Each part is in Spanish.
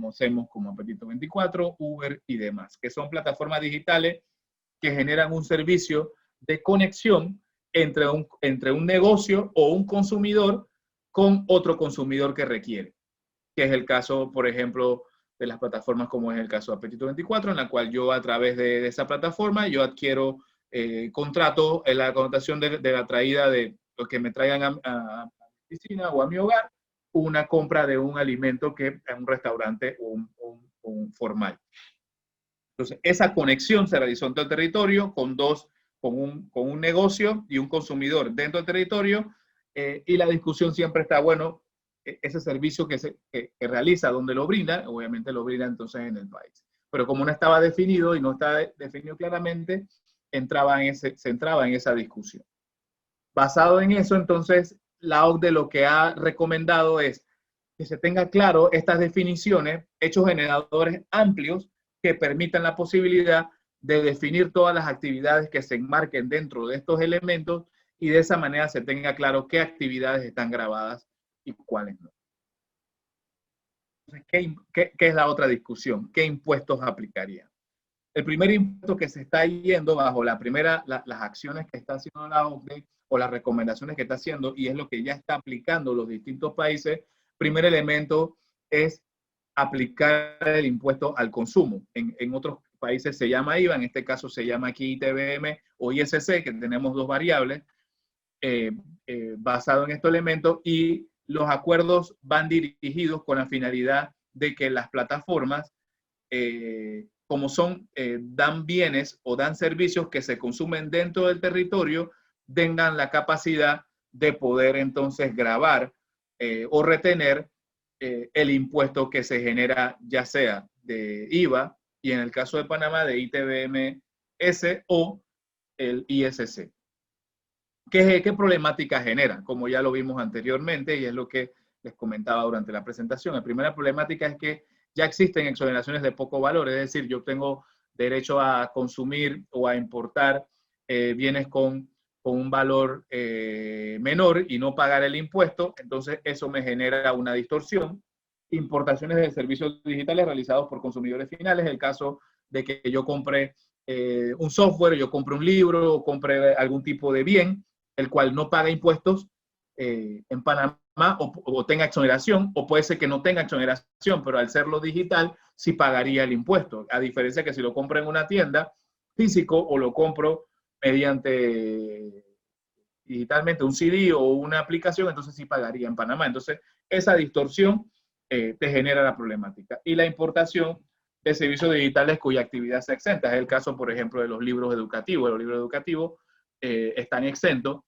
conocemos como Apetito 24, Uber y demás, que son plataformas digitales que generan un servicio de conexión entre un negocio o un consumidor con otro consumidor que requiere, que es el caso, por ejemplo, de las plataformas como es el caso de Apetito 24, en la cual yo a través de esa plataforma yo adquiero contrato en la connotación de la traída de los que me traigan a mi oficina o a mi hogar, una compra de un alimento que es un restaurante o un formal. Entonces, esa conexión se realizó en todo el territorio con un negocio y un consumidor dentro del territorio, y la discusión siempre está, bueno, ese servicio que realiza, ¿dónde lo brinda? Obviamente lo brinda entonces en el país. Pero como no estaba definido y no estaba definido claramente, se entraba en esa discusión. Basado en eso, entonces, la OCDE lo que ha recomendado es que se tenga claro estas definiciones, hechos generadores amplios que permitan la posibilidad de definir todas las actividades que se enmarquen dentro de estos elementos y de esa manera se tenga claro qué actividades están grabadas y cuáles no. Entonces, ¿qué es la otra discusión? ¿Qué impuestos aplicarían? El primer impuesto que se está yendo bajo las acciones que está haciendo la OCDE o las recomendaciones que está haciendo, y es lo que ya está aplicando los distintos países, primer elemento es aplicar el impuesto al consumo. En otros países se llama IVA, en este caso se llama aquí ITBM o ISC, que tenemos dos variables basados en estos elementos, y los acuerdos van dirigidos con la finalidad de que las plataformas, como dan bienes o dan servicios que se consumen dentro del territorio, tengan la capacidad de poder entonces gravar o retener el impuesto que se genera, ya sea de IVA y en el caso de Panamá de ITBMS o el ISC. ¿Qué problemática genera? Como ya lo vimos anteriormente y es lo que les comentaba durante la presentación. La primera problemática es que ya existen exoneraciones de poco valor, es decir, yo tengo derecho a consumir o a importar bienes con un valor menor y no pagar el impuesto, entonces eso me genera una distorsión. Importaciones de servicios digitales realizados por consumidores finales, el caso de que yo compre un software, yo compre un libro o compre algún tipo de bien, el cual no paga impuestos en Panamá o tenga exoneración, o puede ser que no tenga exoneración, pero al serlo digital sí pagaría el impuesto, a diferencia que si lo compro en una tienda físico o lo compro mediante digitalmente un CD o una aplicación, entonces sí pagaría en Panamá. Entonces, esa distorsión te genera la problemática. Y la importación de servicios digitales cuya actividad se exenta. Es el caso, por ejemplo, de los libros educativos. Los libros educativos están exentos.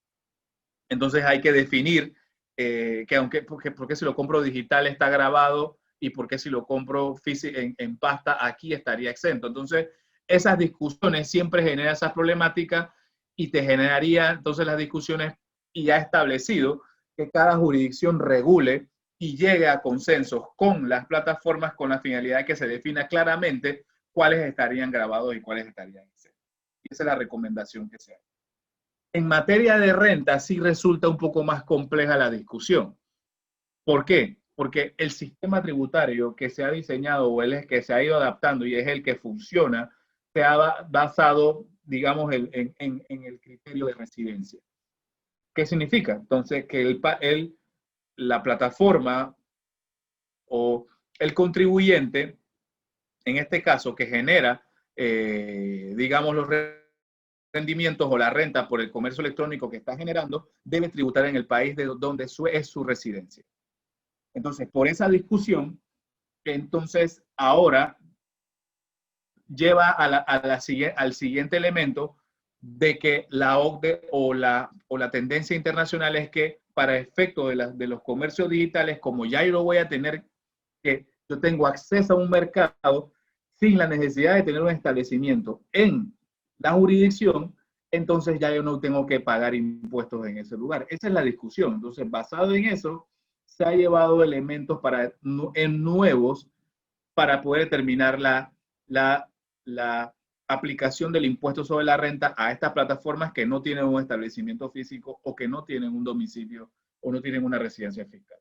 Entonces hay que definir porque si lo compro digital está grabado y porque si lo compro en pasta aquí estaría exento. Entonces, esas discusiones siempre generan esas problemáticas y te generaría entonces las discusiones, y ya establecido que cada jurisdicción regule y llegue a consensos con las plataformas con la finalidad de que se defina claramente cuáles estarían grabados y cuáles estarían exentos. Y esa es la recomendación que se hace. En materia de renta sí resulta un poco más compleja la discusión. ¿Por qué? Porque el sistema tributario que se ha diseñado o el que se ha ido adaptando y es el que funciona, se ha basado, digamos, en el criterio de residencia. ¿Qué significa? Entonces, que la plataforma o el contribuyente, en este caso, que genera, digamos, los rendimientos o la renta por el comercio electrónico que está generando, debe tributar en el país de donde es su residencia. Entonces, por esa discusión, entonces ahora lleva al siguiente elemento de que la OCDE o la tendencia internacional es que para efecto de los comercios digitales, como ya yo lo voy a tener, que yo tengo acceso a un mercado sin la necesidad de tener un establecimiento en la jurisdicción, entonces ya yo no tengo que pagar impuestos en ese lugar. Esa es la discusión. Entonces, basado en eso, se ha llevado elementos nuevos para poder determinar la aplicación del impuesto sobre la renta a estas plataformas que no tienen un establecimiento físico o que no tienen un domicilio o no tienen una residencia fiscal.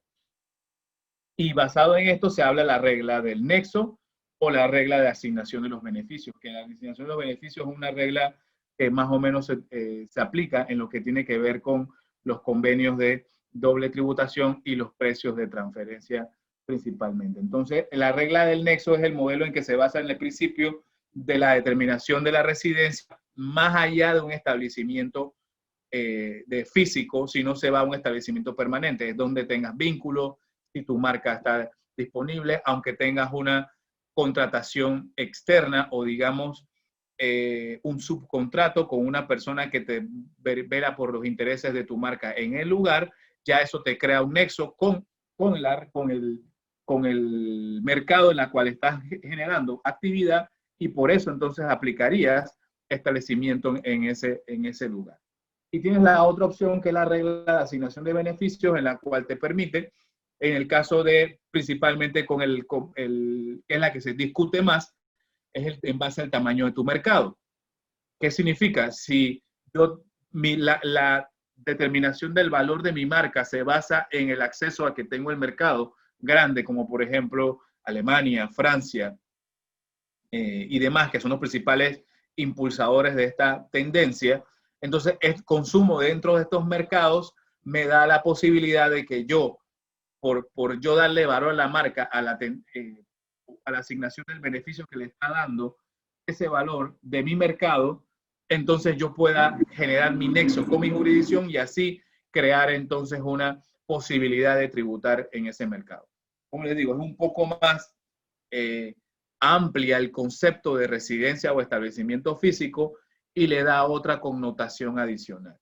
Y basado en esto se habla la regla del nexo o la regla de asignación de los beneficios, que la asignación de los beneficios es una regla que más o menos se aplica en lo que tiene que ver con los convenios de doble tributación y los precios de transferencia principalmente. Entonces, la regla del nexo es el modelo en que se basa en el principio de la determinación de la residencia más allá de un establecimiento de físico, si no se va a un establecimiento permanente, es donde tengas vínculos, si tu marca está disponible, aunque tengas una contratación externa o digamos un subcontrato con una persona que te vela por los intereses de tu marca en el lugar, ya eso te crea un nexo con el mercado en el cual estás generando actividad y por eso entonces aplicarías establecimiento en ese lugar. Y tienes la otra opción que es la regla de asignación de beneficios en la cual te permite, en el caso de principalmente que es la que se discute más, es en base al tamaño de tu mercado. ¿Qué significa? Si la determinación del valor de mi marca se basa en el acceso a que tengo el mercado grande, como por ejemplo Alemania, Francia y demás, que son los principales impulsadores de esta tendencia, entonces el consumo dentro de estos mercados me da la posibilidad de que yo, por yo darle valor a la marca, a la asignación del beneficio que le está dando ese valor de mi mercado, entonces yo pueda generar mi nexo con mi jurisdicción y así crear entonces una posibilidad de tributar en ese mercado. Como les digo, es un poco más amplia el concepto de residencia o establecimiento físico y le da otra connotación adicional.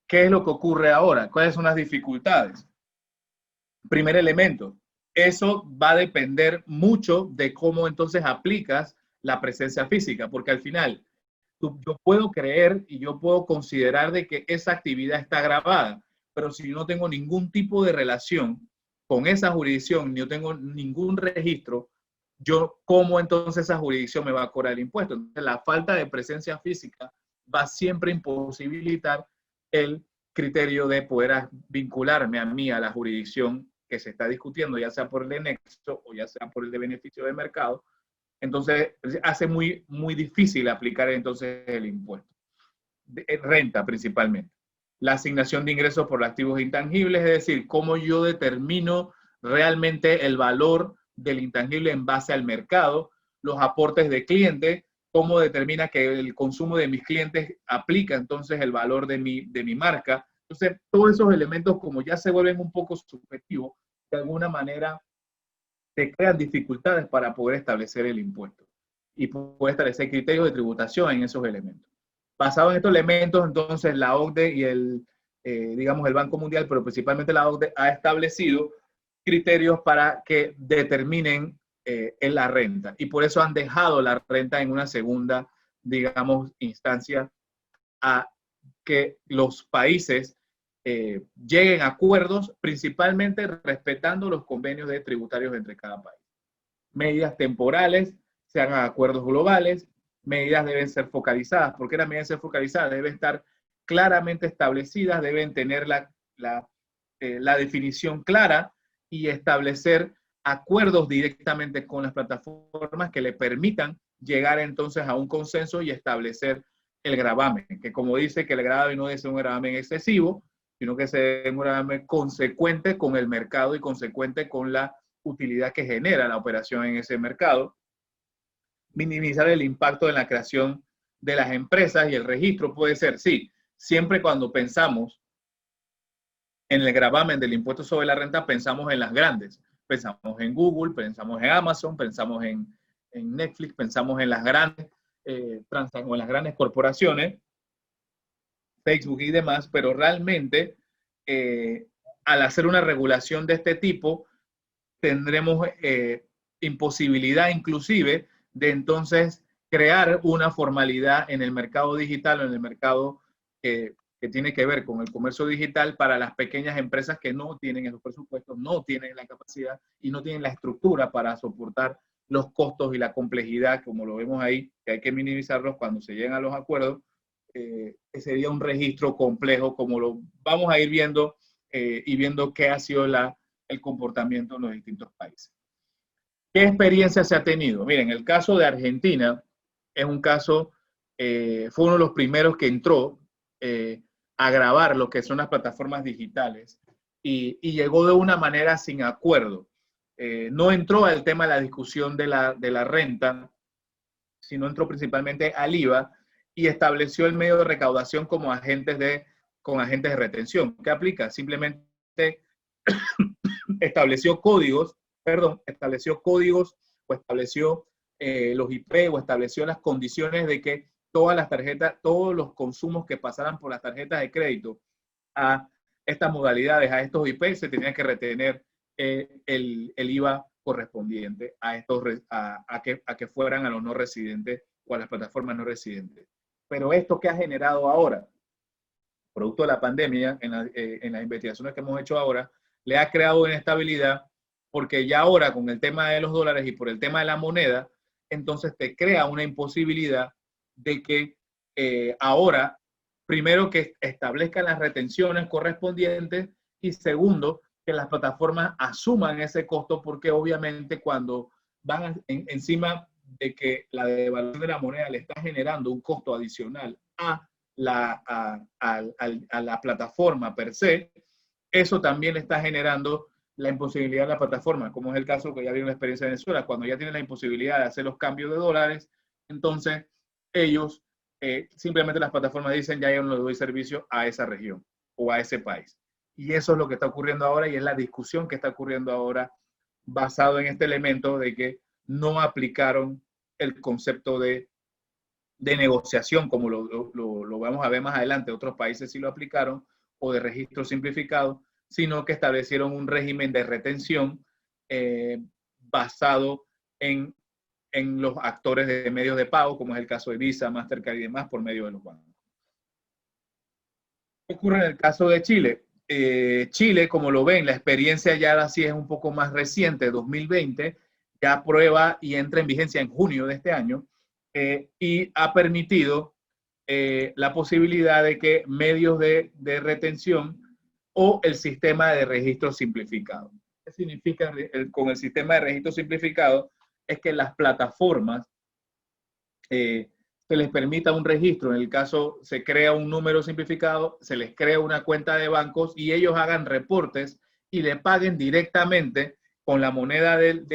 ¿Qué es lo que ocurre ahora? ¿Cuáles son las dificultades? Primer elemento, eso va a depender mucho de cómo entonces aplicas la presencia física, porque al final yo puedo creer y yo puedo considerar de que esa actividad está grabada, pero si yo no tengo ningún tipo de relación con esa jurisdicción, ni yo tengo ningún registro, yo, ¿cómo entonces esa jurisdicción me va a cobrar el impuesto? Entonces, la falta de presencia física va siempre a imposibilitar el criterio de poder vincularme a mí, a la jurisdicción que se está discutiendo, ya sea por el de nexo o ya sea por el de beneficio de mercado. Entonces, hace muy, muy difícil aplicar entonces el impuesto. Renta principalmente. La asignación de ingresos por activos intangibles, es decir, cómo yo determino realmente el valor del intangible en base al mercado, los aportes de clientes, cómo determina que el consumo de mis clientes aplica entonces el valor de mi marca. Entonces, todos esos elementos, como ya se vuelven un poco subjetivos, de alguna manera te crean dificultades para poder establecer el impuesto y poder establecer criterios de tributación en esos elementos. Basado en estos elementos, entonces la OCDE y digamos el Banco Mundial, pero principalmente la OCDE, ha establecido criterios para que determinen en la renta. Y por eso han dejado la renta en una segunda, digamos, instancia a que los países lleguen a acuerdos, principalmente respetando los convenios de tributarios entre cada país. Medidas temporales, se hagan acuerdos globales, medidas deben ser focalizadas. ¿Por qué las medidas deben ser focalizadas? Deben estar claramente establecidas, deben tener la definición clara y establecer acuerdos directamente con las plataformas que le permitan llegar entonces a un consenso y establecer el gravamen, que como dice que el gravamen no es un gravamen excesivo, sino que es un gravamen consecuente con el mercado y consecuente con la utilidad que genera la operación en ese mercado. Minimizar el impacto en la creación de las empresas y el registro puede ser, sí, siempre cuando pensamos en el gravamen del impuesto sobre la renta, pensamos en las grandes. Pensamos en Google, pensamos en Amazon, pensamos en Netflix, pensamos en las grandes, en las grandes corporaciones, Facebook y demás, pero realmente al hacer una regulación de este tipo, tendremos imposibilidad inclusive de entonces crear una formalidad en el mercado digital o en el mercado que tiene que ver con el comercio digital para las pequeñas empresas que no tienen esos presupuestos, no tienen la capacidad y no tienen la estructura para soportar los costos y la complejidad, como lo vemos ahí, que hay que minimizarlos cuando se llegan a los acuerdos, que sería un registro complejo, como lo vamos a ir viendo y viendo qué ha sido el comportamiento en los distintos países. ¿Qué experiencia se ha tenido? Miren, el caso de Argentina es un caso, fue uno de los primeros que entró a grabar lo que son las plataformas digitales y llegó de una manera sin acuerdo. No entró al tema de la discusión de la renta, sino entró principalmente al IVA y estableció el medio de recaudación como con agentes de retención. ¿Qué aplica? Simplemente estableció códigos o estableció los IP o estableció las condiciones de que todas las tarjetas, todos los consumos que pasaran por las tarjetas de crédito a estas modalidades, a estos IP, se tenía que retener el IVA correspondiente a que fueran a los no residentes o a las plataformas no residentes. Pero esto que ha generado ahora, producto de la pandemia, en las investigaciones que hemos hecho ahora, le ha creado inestabilidad porque ya ahora con el tema de los dólares y por el tema de la moneda, entonces te crea una imposibilidad de que ahora, primero que establezcan las retenciones correspondientes y segundo, que las plataformas asuman ese costo porque obviamente cuando van encima de que la devaluación de la moneda le está generando un costo adicional a la plataforma per se, eso también está generando la imposibilidad de la plataforma, como es el caso que ya vieron la experiencia de Venezuela, cuando ya tienen la imposibilidad de hacer los cambios de dólares, entonces ellos, simplemente las plataformas dicen, ya yo no le doy servicio a esa región o a ese país. Y eso es lo que está ocurriendo ahora y es la discusión que está ocurriendo ahora basado en este elemento de que no aplicaron el concepto de negociación, como lo vamos a ver más adelante, otros países sí lo aplicaron, o de registro simplificado, sino que establecieron un régimen de retención basado en los actores de medios de pago, como es el caso de Visa, Mastercard y demás, por medio de los bancos. ¿Qué ocurre en el caso de Chile? Chile, como lo ven, la experiencia ya así es un poco más reciente, 2020, ya aprueba y entra en vigencia en junio de este año, y ha permitido la posibilidad de que medios de retención o el sistema de registro simplificado. ¿Qué significa con el sistema de registro simplificado? Es que las plataformas se les permita un registro. En el caso, se crea un número simplificado, se les crea una cuenta de bancos y ellos hagan reportes y le paguen directamente con la moneda del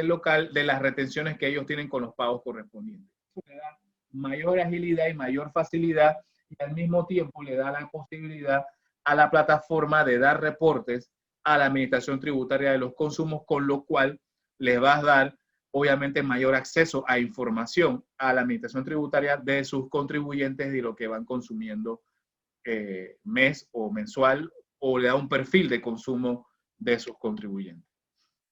local de las retenciones que ellos tienen con los pagos correspondientes. Eso le da mayor agilidad y mayor facilidad y al mismo tiempo le da la posibilidad a la plataforma de dar reportes a la Administración Tributaria de los Consumos, con lo cual les va a dar obviamente mayor acceso a información a la Administración Tributaria de sus contribuyentes y lo que van consumiendo mes o mensual, o le da un perfil de consumo de sus contribuyentes.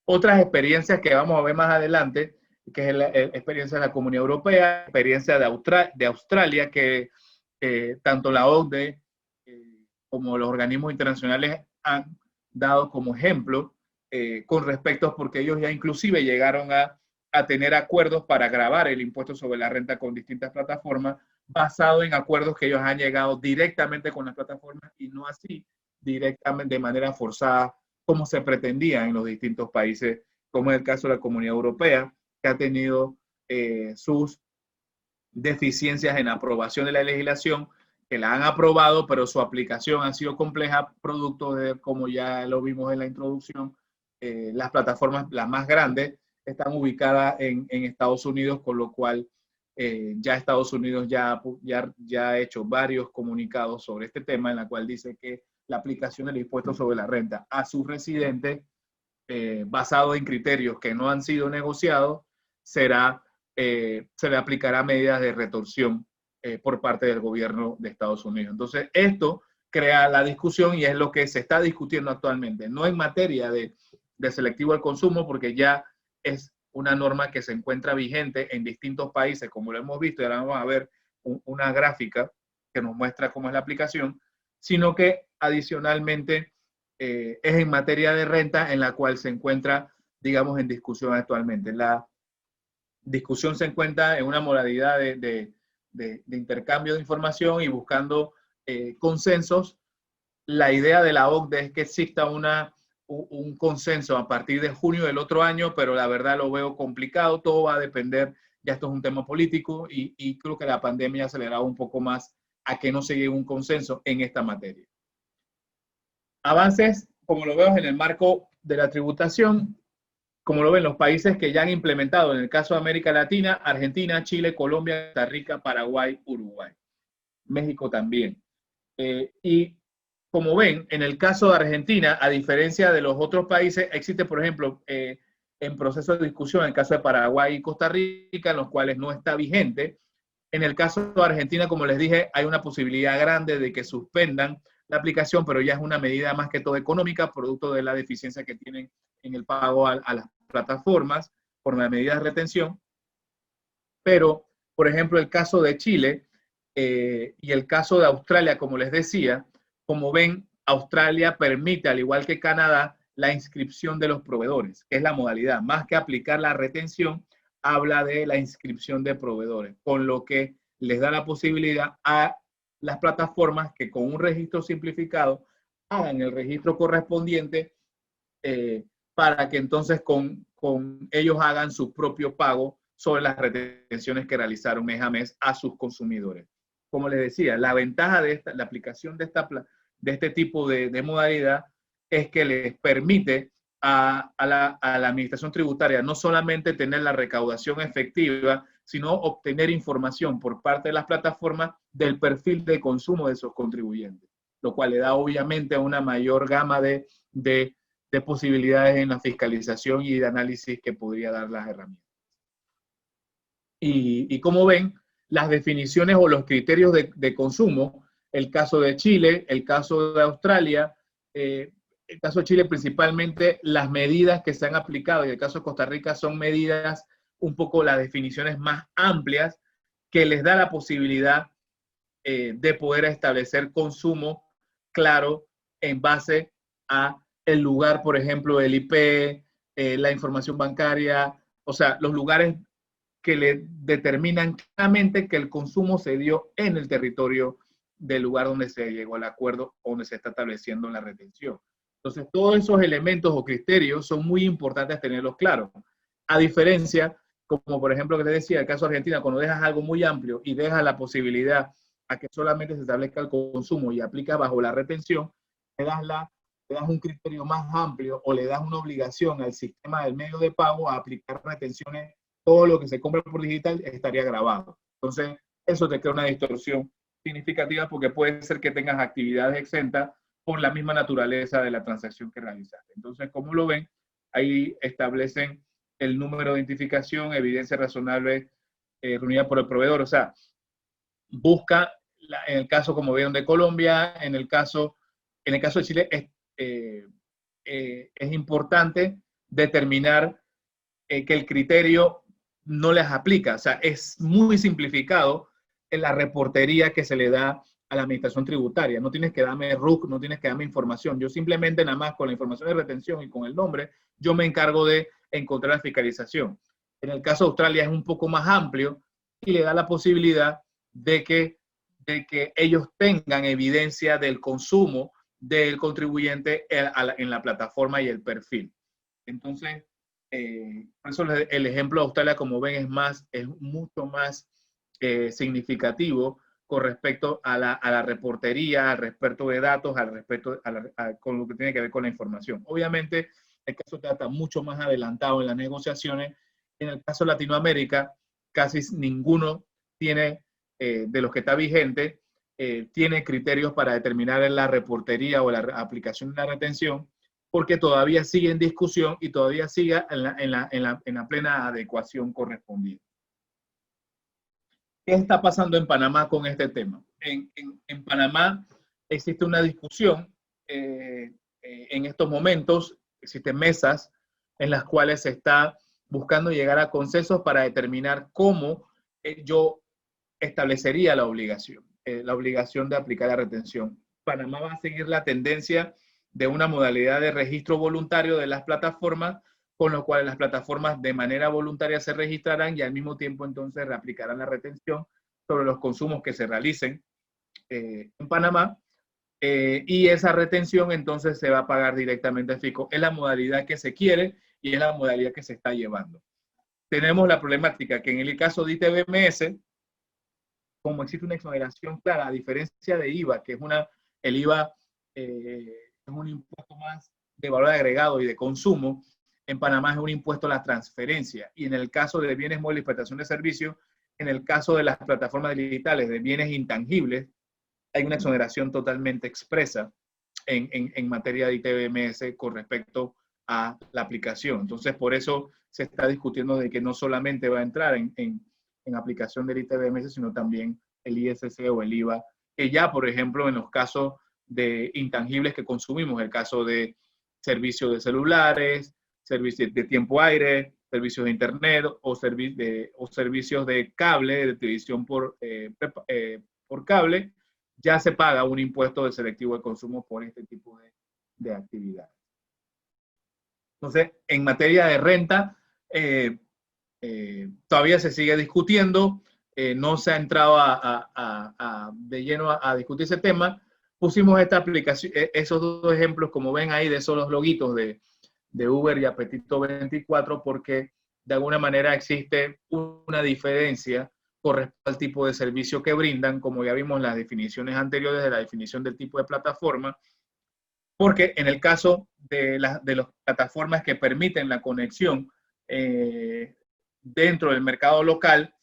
Otras experiencias que vamos a ver más adelante, que es la experiencia de la Comunidad Europea, experiencia de Australia, que tanto la OCDE como los organismos internacionales han dado como ejemplo con respecto, porque ellos ya inclusive llegaron a tener acuerdos para gravar el impuesto sobre la renta con distintas plataformas, basado en acuerdos que ellos han llegado directamente con las plataformas y no así directamente de manera forzada como se pretendía en los distintos países, como es el caso de la Comunidad Europea, que ha tenido sus deficiencias en aprobación de la legislación, que la han aprobado, pero su aplicación ha sido compleja, producto de, como ya lo vimos en la introducción, las plataformas, las más grandes, están ubicadas en Estados Unidos, con lo cual ya Estados Unidos ya ha hecho varios comunicados sobre este tema, en la cual dice que la aplicación del impuesto sobre la renta a sus residentes, basado en criterios que no han sido negociados, se le aplicará medidas de retorsión por parte del gobierno de Estados Unidos. Entonces, esto crea la discusión y es lo que se está discutiendo actualmente, no en materia de selectivo al consumo, porque ya es una norma que se encuentra vigente en distintos países, como lo hemos visto, y ahora vamos a ver una gráfica que nos muestra cómo es la aplicación, sino que adicionalmente es en materia de renta en la cual se encuentra, digamos, en discusión actualmente. La discusión se encuentra en una modalidad de intercambio de información y buscando consensos. La idea de la OCDE es que exista una un consenso a partir de junio del otro año, pero la verdad lo veo complicado, todo va a depender, ya esto es un tema político y creo que la pandemia ha acelerado un poco más a que no se llegue a un consenso en esta materia. Avances, como lo veo en el marco de la tributación, como lo ven los países que ya han implementado, en el caso de América Latina, Argentina, Chile, Colombia, Costa Rica, Paraguay, Uruguay, México también. Y como ven, en el caso de Argentina, a diferencia de los otros países, existe, por ejemplo, en proceso de discusión, en el caso de Paraguay y Costa Rica, en los cuales no está vigente. En el caso de Argentina, como les dije, hay una posibilidad grande de que suspendan la aplicación, pero ya es una medida más que todo económica, producto de la deficiencia que tienen en el pago a las plataformas por la medida de retención. Pero, por ejemplo, el caso de Chile y el caso de Australia, como les decía, como ven, Australia permite, al igual que Canadá, la inscripción de los proveedores, que es la modalidad. Más que aplicar la retención, habla de la inscripción de proveedores, con lo que les da la posibilidad a las plataformas que con un registro simplificado hagan el registro correspondiente para que entonces con ellos hagan su propio pago sobre las retenciones que realizaron mes a mes a sus consumidores. Como les decía, la ventaja de la aplicación de este tipo de modalidad es que les permite a la administración tributaria no solamente tener la recaudación efectiva, sino obtener información por parte de las plataformas del perfil de consumo de esos contribuyentes, lo cual le da obviamente una mayor gama de posibilidades en la fiscalización y de análisis que podría dar las herramientas. Y como ven, las definiciones o los criterios de consumo, el caso de Chile, el caso de Australia, el caso de Chile principalmente las medidas que se han aplicado y el caso de Costa Rica son medidas un poco las definiciones más amplias que les da la posibilidad de poder establecer consumo claro en base a el lugar, por ejemplo, el IP, la información bancaria, o sea, los lugares que le determinan claramente que el consumo se dio en el territorio del lugar donde se llegó al acuerdo, donde se está estableciendo la retención. Entonces, todos esos elementos o criterios son muy importantes tenerlos claros. A diferencia, como por ejemplo que te decía, el caso de Argentina, cuando dejas algo muy amplio y dejas la posibilidad a que solamente se establezca el consumo y aplica bajo la retención, le das un criterio más amplio o le das una obligación al sistema del medio de pago a aplicar retenciones. Todo lo que se compra por digital estaría grabado. Entonces, eso te crea una distorsión significativa porque puede ser que tengas actividades exentas por la misma naturaleza de la transacción que realizaste. Entonces, como lo ven, ahí establecen el número de identificación, evidencia razonable reunida por el proveedor. O sea, busca, en el caso, como vieron, de Colombia, en el caso de Chile, es importante determinar que el criterio no les aplica. O sea, es muy simplificado en la reportería que se le da a la administración tributaria. No tienes que darme RUC, no tienes que darme información. Yo simplemente nada más con la información de retención y con el nombre, yo me encargo de encontrar la fiscalización. En el caso de Australia es un poco más amplio y le da la posibilidad de que ellos tengan evidencia del consumo del contribuyente en la plataforma y el perfil. Entonces, por eso el ejemplo de Australia, como ven, es mucho más significativo con respecto a la reportería, al respecto de datos, al respecto con lo que tiene que ver con la información. Obviamente, el caso está mucho más adelantado en las negociaciones. En el caso de Latinoamérica, casi ninguno tiene, de los que está vigente, tiene criterios para determinar la reportería o la aplicación de la retención, porque todavía sigue en discusión y todavía sigue en la plena adecuación correspondiente. ¿Qué está pasando en Panamá con este tema? En Panamá existe una discusión en estos momentos, existen mesas en las cuales se está buscando llegar a consensos para determinar cómo yo establecería la obligación de aplicar la retención. Panamá va a seguir la tendencia de una modalidad de registro voluntario de las plataformas, con lo cual las plataformas de manera voluntaria se registrarán y al mismo tiempo entonces reaplicarán la retención sobre los consumos que se realicen en Panamá. y esa retención entonces se va a pagar directamente al fisco. Es la modalidad que se quiere y es la modalidad que se está llevando. Tenemos la problemática que en el caso de ITBMS, como existe una exoneración clara, a diferencia de IVA, que es el IVA es un impuesto más de valor agregado y de consumo, en Panamá es un impuesto a la transferencia. Y en el caso de bienes móviles y prestación de servicios, en el caso de las plataformas digitales de bienes intangibles, hay una exoneración totalmente expresa en materia de ITBMS con respecto a la aplicación. Entonces, por eso se está discutiendo de que no solamente va a entrar en aplicación del ITBMS, sino también el ISC o el IVA, que ya, por ejemplo, en los casos de intangibles que consumimos, el caso de servicios de celulares, servicios de tiempo aire, servicios de internet o servicios de cable, de televisión por cable, ya se paga un impuesto de selectivo de consumo por este tipo de actividades. Entonces, en materia de renta, todavía se sigue discutiendo, no se ha entrado de lleno a discutir ese tema. Pusimos esta aplicación, esos dos ejemplos, como ven ahí, de esos dos loguitos de Uber y Apetito 24, porque de alguna manera existe una diferencia con respecto al tipo de servicio que brindan, como ya vimos en las definiciones anteriores de la definición del tipo de plataforma, porque en el caso de las plataformas que permiten la conexión dentro del mercado local,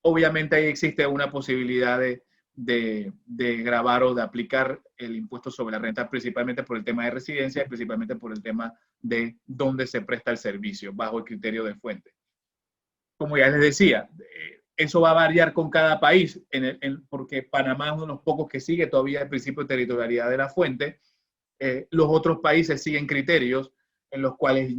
obviamente ahí existe una posibilidad de grabar o de aplicar el impuesto sobre la renta, principalmente por el tema de residencia y principalmente por el tema de dónde se presta el servicio, bajo el criterio de fuente. Como ya les decía, eso va a variar con cada país, porque Panamá es uno de los pocos que sigue todavía el principio de territorialidad de la fuente. Los otros países siguen criterios en los cuales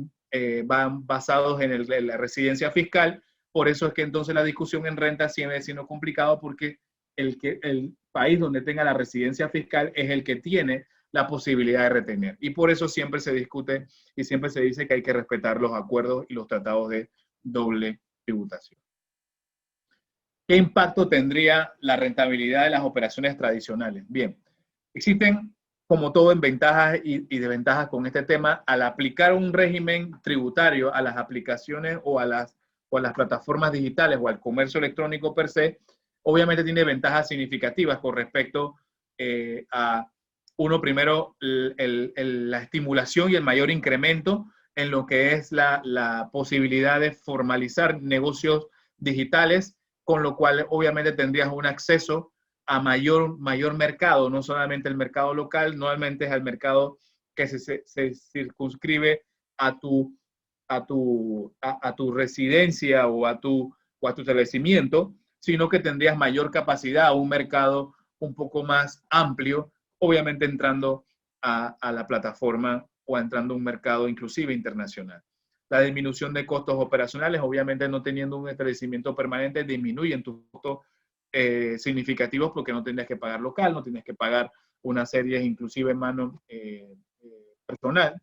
van basados en la residencia fiscal. Por eso es que entonces la discusión en renta sigue siendo complicado, porque el país donde tenga la residencia fiscal es el que tiene la posibilidad de retener. Y por eso siempre se discute y siempre se dice que hay que respetar los acuerdos y los tratados de doble tributación. ¿Qué impacto tendría la rentabilidad de las operaciones tradicionales? Bien, existen, como todo, en ventajas y desventajas con este tema. Al aplicar un régimen tributario a las aplicaciones o a las plataformas digitales o al comercio electrónico per se, obviamente tiene ventajas significativas con respecto a, uno, primero, la estimulación y el mayor incremento en lo que es la posibilidad de formalizar negocios digitales, con lo cual obviamente tendrías un acceso a mayor mercado, no solamente el mercado local, normalmente es el mercado que se circunscribe a tu residencia o a tu establecimiento, sino que tendrías mayor capacidad, un mercado un poco más amplio, obviamente entrando a la plataforma o entrando a un mercado inclusive internacional. La disminución de costos operacionales, obviamente no teniendo un establecimiento permanente, disminuyen tus costos significativos, porque no tendrías que pagar local, no tienes que pagar una serie inclusive en mano personal.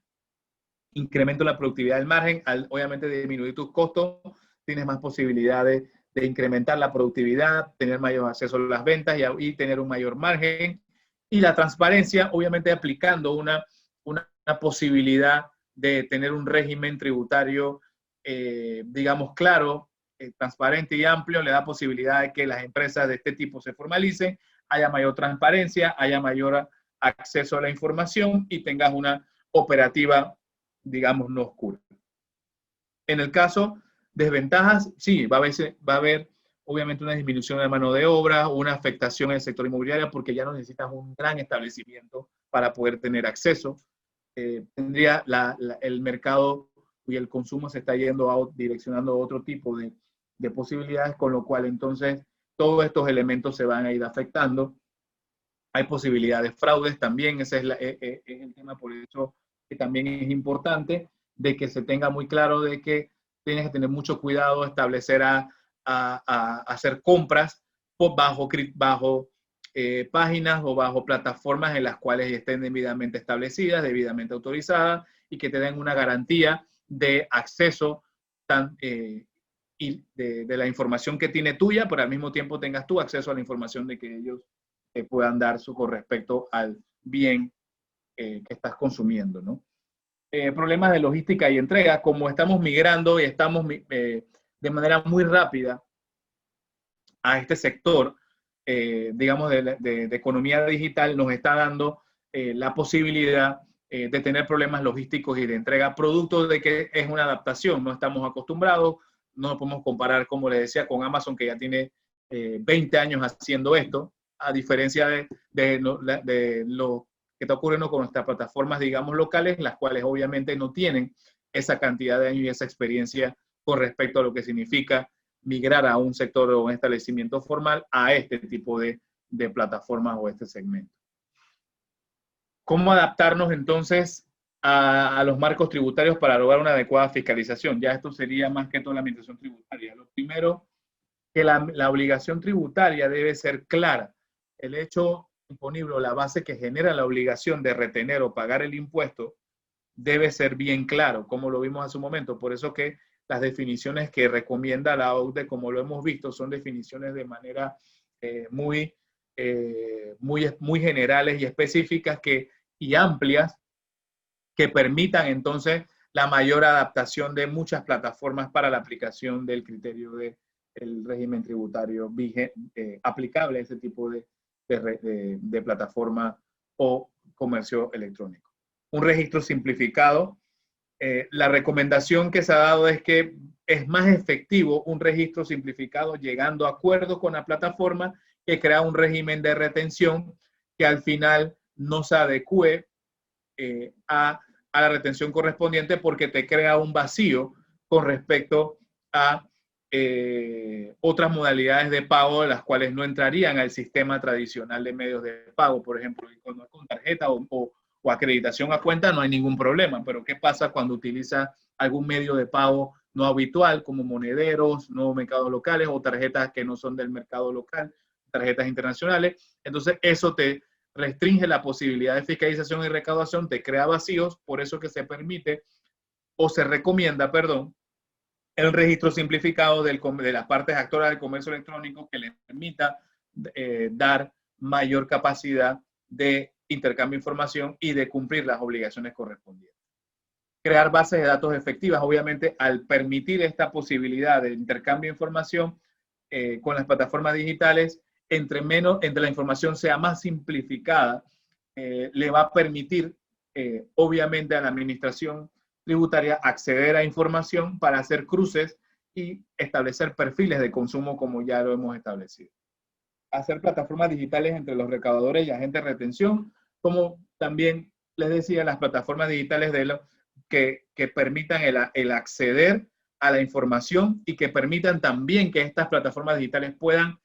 Incremento la productividad del margen, obviamente disminuir tus costos, tienes más posibilidades de incrementar la productividad, tener mayor acceso a las ventas y tener un mayor margen. Y la transparencia, obviamente aplicando una posibilidad de tener un régimen tributario, digamos, claro, transparente y amplio, le da posibilidad de que las empresas de este tipo se formalicen, haya mayor transparencia, haya mayor acceso a la información y tengas una operativa, digamos, no oscura. En el caso desventajas, sí, va a haber obviamente una disminución de mano de obra, una afectación en el sector inmobiliario, porque ya no necesitas un gran establecimiento para poder tener acceso. Tendría el mercado y el consumo se está direccionando a otro tipo de posibilidades, con lo cual entonces todos estos elementos se van a ir afectando. Hay posibilidades de fraudes también, ese es el tema, por eso que también es importante de que se tenga muy claro de que tienes que tener mucho cuidado, establecer hacer compras bajo páginas o bajo plataformas en las cuales estén debidamente establecidas, debidamente autorizadas, y que te den una garantía de acceso y de la información que tiene tuya, pero al mismo tiempo tengas tú acceso a la información de que ellos puedan dar con respecto al bien que estás consumiendo, ¿no? Problemas de logística y entrega, como estamos migrando y estamos de manera muy rápida a este sector, digamos, de economía digital, nos está dando la posibilidad de tener problemas logísticos y de entrega, producto de que es una adaptación, no estamos acostumbrados, no podemos comparar, como les decía, con Amazon, que ya tiene 20 años haciendo esto, a diferencia de lo que está ocurriendo con nuestras plataformas, digamos, locales, las cuales obviamente no tienen esa cantidad de años y esa experiencia con respecto a lo que significa migrar a un sector o un establecimiento formal a este tipo de plataformas o este segmento. ¿Cómo adaptarnos entonces a los marcos tributarios para lograr una adecuada fiscalización? Ya esto sería más que todo la administración tributaria. Lo primero, que la obligación tributaria debe ser clara. El hecho imponible o la base que genera la obligación de retener o pagar el impuesto debe ser bien claro, como lo vimos hace un momento. Por eso que las definiciones que recomienda la OCDE, como lo hemos visto, son definiciones de manera muy generales y específicas y amplias, que permitan entonces la mayor adaptación de muchas plataformas para la aplicación del criterio del régimen tributario aplicable a ese tipo de plataforma o comercio electrónico. Un registro simplificado. La recomendación que se ha dado es que es más efectivo un registro simplificado llegando a acuerdos con la plataforma que crea un régimen de retención que al final no se adecue a la retención correspondiente, porque te crea un vacío con respecto a otras modalidades de pago, las cuales no entrarían al sistema tradicional de medios de pago. Por ejemplo, cuando es con tarjeta o acreditación a cuenta, no hay ningún problema. Pero ¿qué pasa cuando utiliza algún medio de pago no habitual, como monederos, no mercados locales o tarjetas que no son del mercado local, tarjetas internacionales? Entonces, eso te restringe la posibilidad de fiscalización y recaudación, te crea vacíos. Por eso que se permite o se recomienda, perdón, el registro simplificado de las partes actoras del comercio electrónico, que le permita dar mayor capacidad de intercambio de información y de cumplir las obligaciones correspondientes. Crear bases de datos efectivas. Obviamente, al permitir esta posibilidad de intercambio de información con las plataformas digitales, entre la información sea más simplificada, le va a permitir, obviamente, a la administración tributaria acceder a información para hacer cruces y establecer perfiles de consumo, como ya lo hemos establecido. Hacer plataformas digitales entre los recaudadores y agentes de retención, como también les decía, las plataformas digitales que permitan el acceder a la información y que permitan también que estas plataformas digitales puedan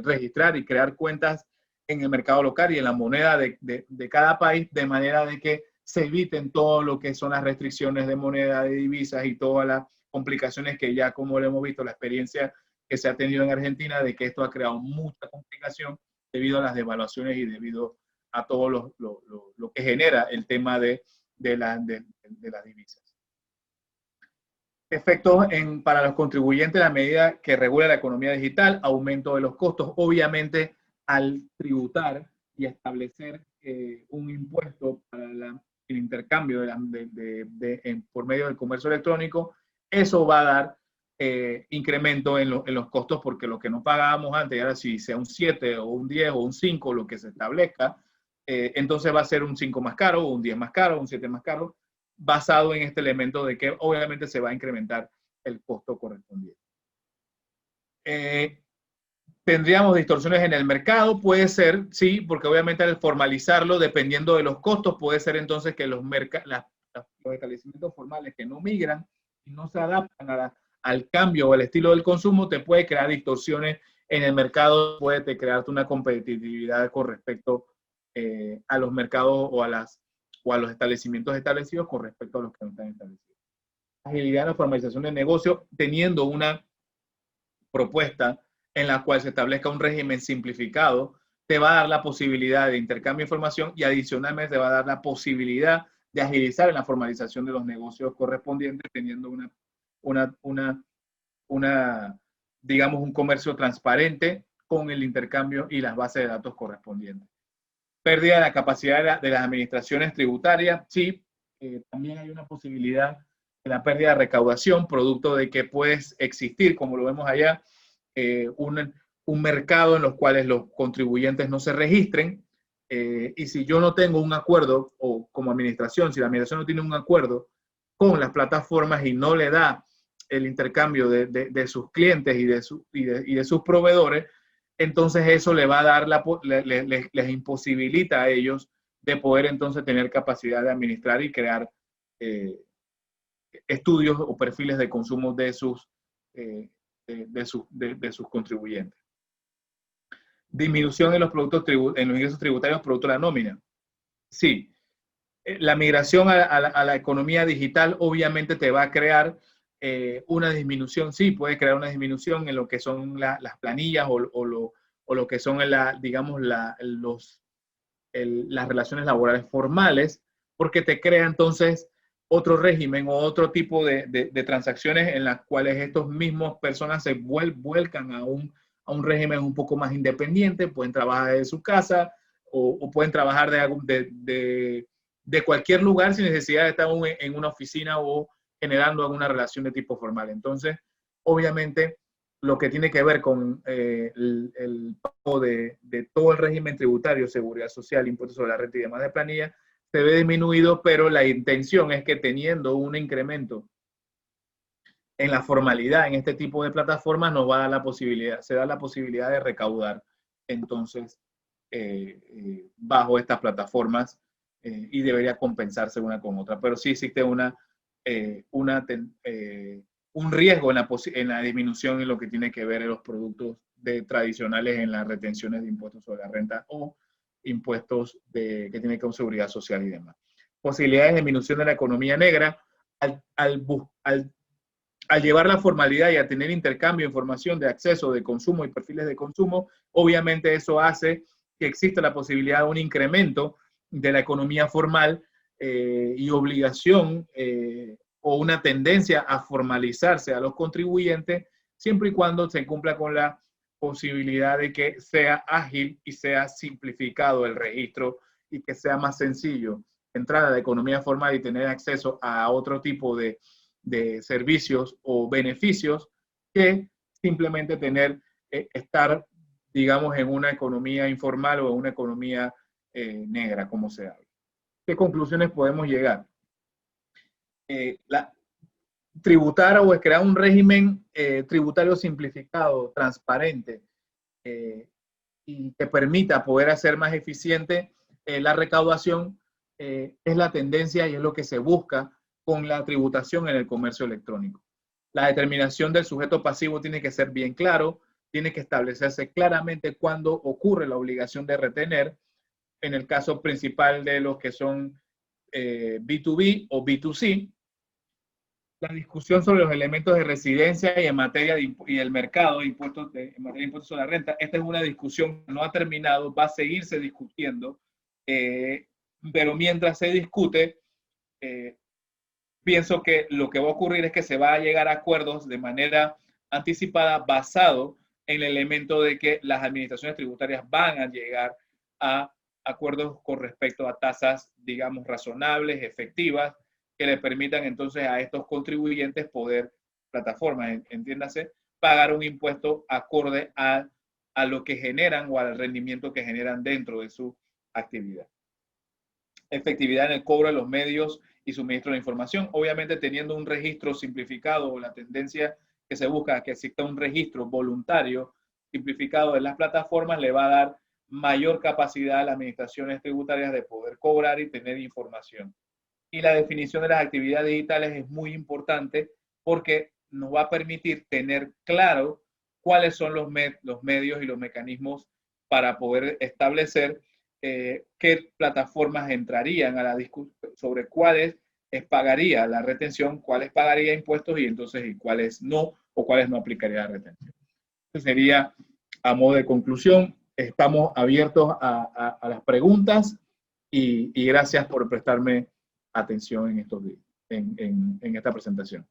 registrar y crear cuentas en el mercado local y en la moneda de cada país, de manera de que se eviten todo lo que son las restricciones de moneda, de divisas y todas las complicaciones que ya, como lo hemos visto, la experiencia que se ha tenido en Argentina, de que esto ha creado mucha complicación debido a las devaluaciones y debido a todo lo que genera el tema de las divisas. Efectos para los contribuyentes a la medida que regula la economía digital, aumento de los costos. Obviamente, al tributar y establecer un impuesto para el intercambio por medio del comercio electrónico, eso va a dar incremento en los costos, porque lo que no pagábamos antes, ahora si sea un 7 o un 10 o un 5, lo que se establezca, entonces va a ser un 5 más caro, o un 10 más caro, un 7 más caro, basado en este elemento de que obviamente se va a incrementar el costo correspondiente. ¿Tendríamos distorsiones en el mercado? Puede ser, sí, porque obviamente al formalizarlo, dependiendo de los costos, puede ser entonces que los establecimientos formales que no migran y no se adaptan al cambio o al estilo del consumo, te puede crear distorsiones en el mercado, puede crearte una competitividad con respecto a los mercados o a los establecimientos establecidos con respecto a los que no están establecidos. Agilidad en la formalización del negocio, teniendo una propuesta en la cual se establezca un régimen simplificado, te va a dar la posibilidad de intercambio de información y adicionalmente te va a dar la posibilidad de agilizar en la formalización de los negocios correspondientes, teniendo digamos, un comercio transparente, con el intercambio y las bases de datos correspondientes. Pérdida de la capacidad de las administraciones tributarias, sí, también hay una posibilidad de la pérdida de recaudación, producto de que puede existir, como lo vemos allá, un mercado en los cuales los contribuyentes no se registren, y si yo no tengo un acuerdo, o como administración, si la administración no tiene un acuerdo con las plataformas y no le da el intercambio de sus clientes y de sus proveedores, entonces eso le va a dar, les imposibilita a ellos de poder entonces tener capacidad de administrar y crear estudios o perfiles de consumo de sus contribuyentes. Disminución en los ingresos tributarios producto de la nómina. Sí, la migración a la economía digital obviamente te va a crear una disminución, sí, puede crear una disminución en lo que son las planillas o lo que son, digamos, las relaciones laborales formales, porque te crea entonces otro régimen o otro tipo de transacciones en las cuales estos mismos personas se vuelcan a un régimen un poco más independiente, pueden trabajar desde su casa o pueden trabajar de cualquier lugar sin necesidad de estar en una oficina o generando alguna relación de tipo formal. Entonces, obviamente, lo que tiene que ver con el pago de todo el régimen tributario, seguridad social, impuestos sobre la renta y demás de planilla, se ve disminuido, pero la intención es que teniendo un incremento en la formalidad en este tipo de plataformas nos va a dar la posibilidad, se da la posibilidad de recaudar entonces bajo estas plataformas y debería compensarse una con otra. Pero sí existe un riesgo en la disminución en lo que tiene que ver en los productos tradicionales en las retenciones de impuestos sobre la renta o impuestos que tienen que ver con seguridad social y demás. Posibilidades de disminución de la economía negra al llevar la formalidad y a tener intercambio de información de acceso, de consumo y perfiles de consumo, obviamente eso hace que exista la posibilidad de un incremento de la economía formal y obligación o una tendencia a formalizarse a los contribuyentes, siempre y cuando se cumpla con la posibilidad de que sea ágil y sea simplificado el registro y que sea más sencillo entrar a la economía formal y tener acceso a otro tipo de servicios o beneficios que simplemente estar, digamos, en una economía informal o en una economía negra, como se habla. ¿Qué conclusiones podemos llegar? Tributar o crear un régimen tributario simplificado, transparente, y que permita poder hacer más eficiente la recaudación es la tendencia y es lo que se busca con la tributación en el comercio electrónico. La determinación del sujeto pasivo tiene que ser bien claro, tiene que establecerse claramente cuándo ocurre la obligación de retener, en el caso principal de los que son B2B o B2C. La discusión sobre los elementos de residencia y en materia y el mercado de impuestos, en materia de impuestos sobre la renta, esta es una discusión que no ha terminado, va a seguirse discutiendo, pero mientras se discute, pienso que lo que va a ocurrir es que se va a llegar a acuerdos de manera anticipada basado en el elemento de que las administraciones tributarias van a llegar a acuerdos con respecto a tasas, digamos, razonables, efectivas, que le permitan entonces a estos contribuyentes poder, plataformas, entiéndase, pagar un impuesto acorde a lo que generan o al rendimiento que generan dentro de su actividad. Efectividad en el cobro de los medios y suministro de información, obviamente teniendo un registro simplificado o la tendencia que se busca que exista un registro voluntario simplificado en las plataformas le va a dar mayor capacidad a las administraciones tributarias de poder cobrar y tener información. Y la definición de las actividades digitales es muy importante porque nos va a permitir tener claro cuáles son los medios y los mecanismos para poder establecer qué plataformas entrarían a la discusión sobre cuáles pagaría la retención, cuáles pagaría impuestos y entonces y cuáles no, o cuáles no aplicaría la retención. Eso sería a modo de conclusión. Estamos abiertos a las preguntas y gracias por prestarme atención en estos días, en esta presentación.